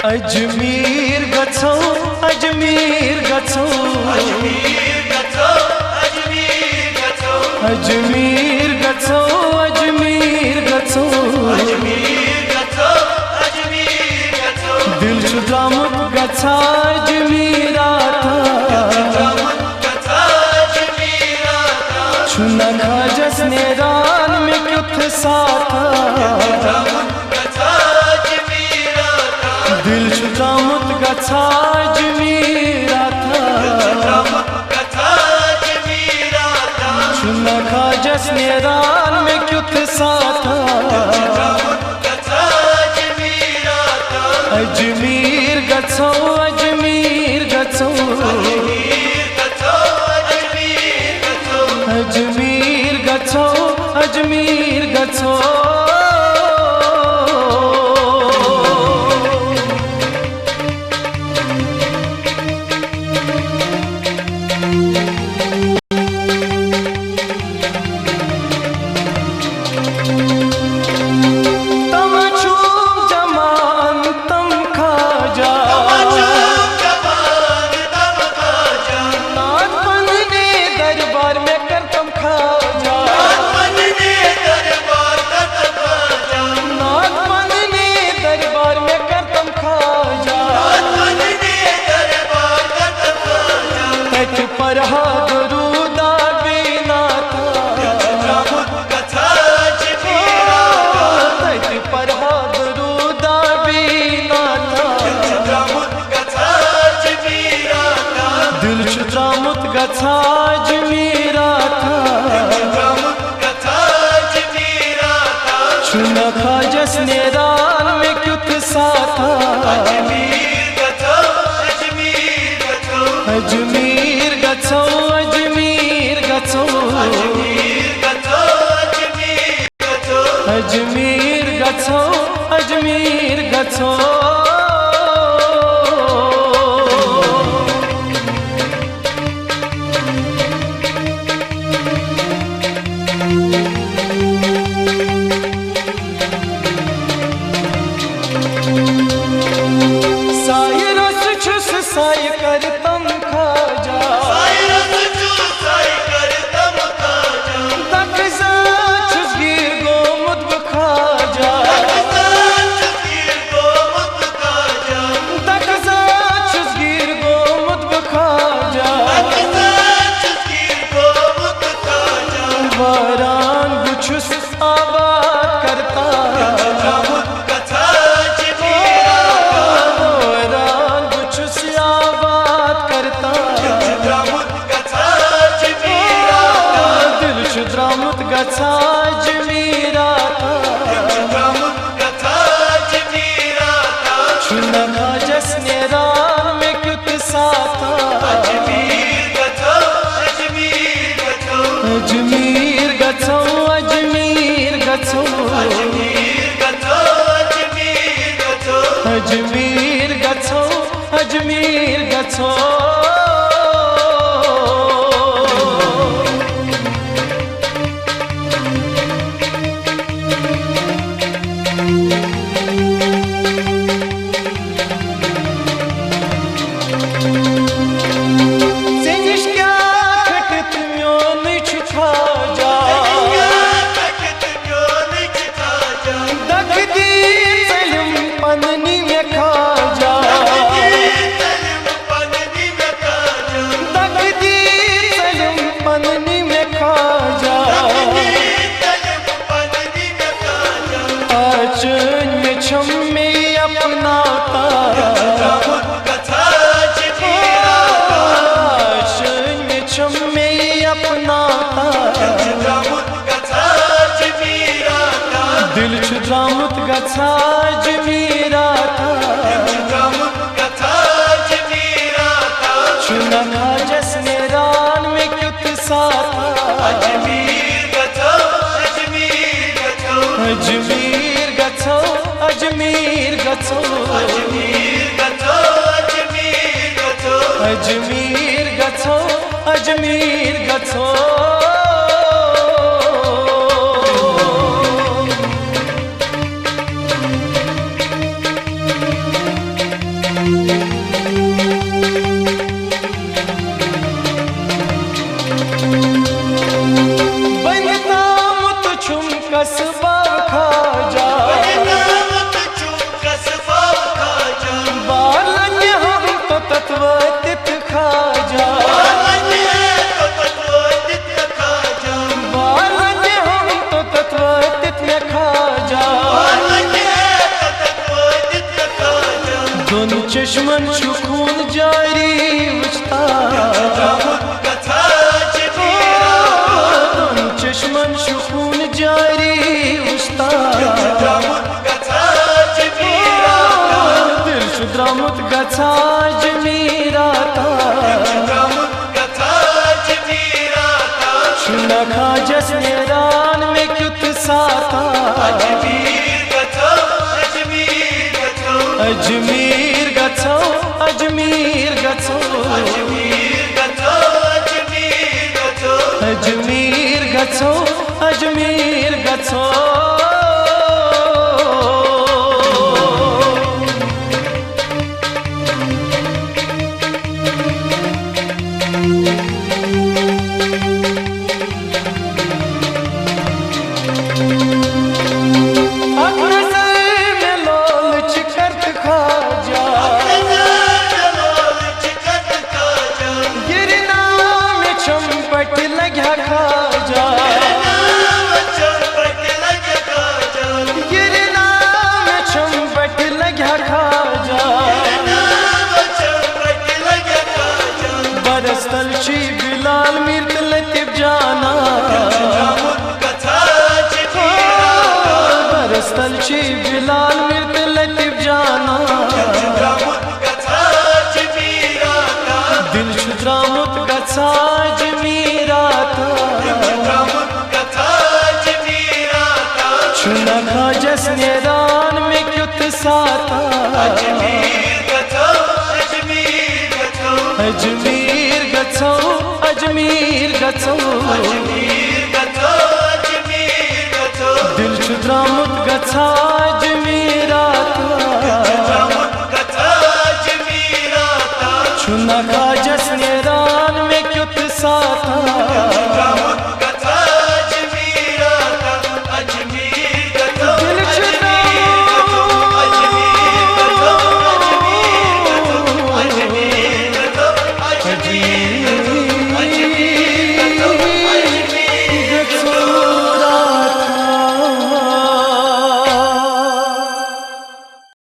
अजमेर गछो अजमेर गछो अजमेर गछो अजमेर गछो अजमेर गछो अजमेर गछो अजमेर गछो अजमेर गछो दिल छुदामुत गछा अजमेरा गछा अजमेरा छुना खाजस नेरान में क्युथ साथा दिल छुदामुत गछा अजमेरा छुना खाजस नेरान में क्युथ साथा अजमेर गछो अजमेर गछो अजमेर गछो अजमेर गछो गछा अजमेरा छुना खाजस नेरान में क्युथ साथा अजमेर गछो अजमेर गछो अजमेर गछो अजमेर गछो अजमेर गछो साय कर तम खाजा तक छुसगीर गोमुद खाजा तक छुसगीर गोमुद खाजा वारान गुछुस आबाद करता गछा अजमेरा छुना खाजस नेरान में क्युथ साथा अजमेर गछो अजमेर गछो अजमेर गछो अजमेर गछो अजमेर गछो दिल छुदामुत गछा अजमेरा छुना खाजस नेरान में क्युथ साथा अजमेर गछो अजमेर गछो अजमेर गछो अजमेर गछो अजमेर गछो चश्मन छु खून जारी वुचता दोन चश्मन छु खून जारी वुचता दिल छु द्रामुत गछा जमीराता छुना खाजस नेरान में क्युत साता अजमीर गछो अजमीर गछो अजमीर गछो अजमीर गछो बरस्तल ची बिलाल मीर लतीफ जाना बरस्तल ची बिलाल मीर लतीफ जाना दिल छु द्रामुत गछा जमीराता छुना खाजस नेरान में क्युत साता अजमीर गछो अजमीर गछो दिल छु द्रामुत गछा